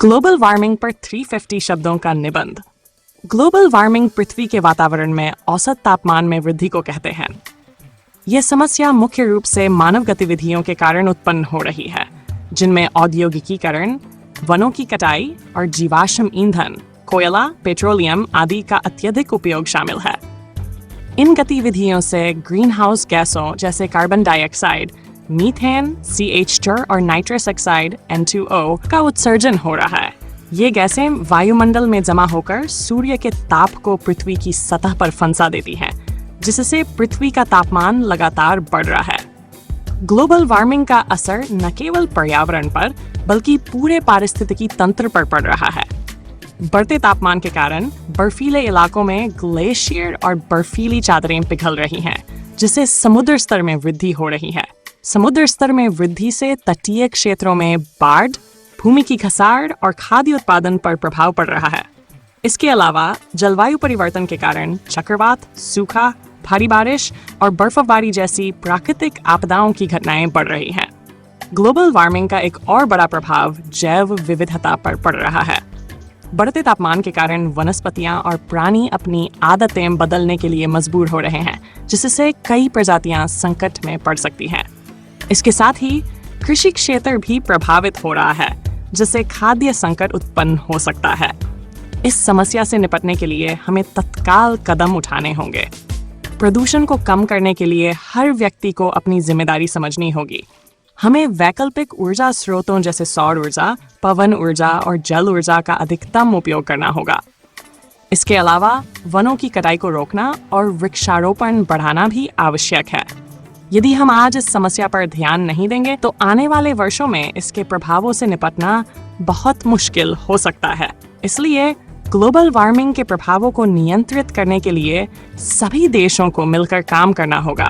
Global warming पर 350 शब्दों का निबंध। ग्लोबल वार्मिंग पृथ्वी के वातावरण में औसत तापमान में वृद्धि को कहते हैं। यह समस्या मुख्य रूप से मानव गतिविधियों के कारण उत्पन्न हो रही है, जिनमें औद्योगिकीकरण, वनों की कटाई और जीवाश्म ईंधन, कोयला, पेट्रोलियम आदि का अत्यधिक उपयोग शामिल है। इन गतिविधियों से ग्रीन हाउस गैसों जैसे कार्बन डाइऑक्साइड, मीथेन, CH2 और नाइट्रस ऑक्साइड N2O का उत्सर्जन हो रहा है। ये गैसें वायुमंडल में जमा होकर सूर्य के ताप को पृथ्वी की सतह पर फंसा देती हैं, जिससे पृथ्वी का तापमान लगातार बढ़ रहा है। ग्लोबल वार्मिंग का असर न केवल पर्यावरण पर बल्कि पूरे पारिस्थितिकी तंत्र पर पड़ रहा है। बढ़ते तापमान के कारण बर्फीले इलाकों में ग्लेशियर और बर्फीली चादरें पिघल रही हैं, जिससे समुद्र स्तर में वृद्धि हो रही है। समुद्र स्तर में वृद्धि से तटीय क्षेत्रों में बाढ़, भूमि की खसाड़ और खाद्य उत्पादन पर प्रभाव पड़ रहा है। इसके अलावा जलवायु परिवर्तन के कारण चक्रवात, सूखा, भारी बारिश और बर्फबारी जैसी प्राकृतिक आपदाओं की घटनाएं बढ़ रही हैं। ग्लोबल वार्मिंग का एक और बड़ा प्रभाव जैव विविधता पर पड़ रहा है। बढ़ते तापमान के कारण वनस्पतियां और प्राणी अपनी आदतें बदलने के लिए मजबूर हो रहे हैं, जिससे कई प्रजातियां संकट में पड़ सकती हैं। इसके साथ ही कृषि क्षेत्र भी प्रभावित हो रहा है, जिससे खाद्य संकट उत्पन्न हो सकता है। इस समस्या से निपटने के लिए हमें तत्काल कदम उठाने होंगे। प्रदूषण को कम करने के लिए हर व्यक्ति को अपनी जिम्मेदारी समझनी होगी। हमें वैकल्पिक ऊर्जा स्रोतों जैसे सौर ऊर्जा, पवन ऊर्जा और जल ऊर्जा का अधिकतम उपयोग करना होगा। इसके अलावा वनों की कटाई को रोकना और वृक्षारोपण बढ़ाना भी आवश्यक है। यदि हम आज इस समस्या पर ध्यान नहीं देंगे तो आने वाले वर्षों में इसके प्रभावों से निपटना बहुत मुश्किल हो सकता है। इसलिए ग्लोबल वार्मिंग के प्रभावों को नियंत्रित करने के लिए सभी देशों को मिलकर काम करना होगा।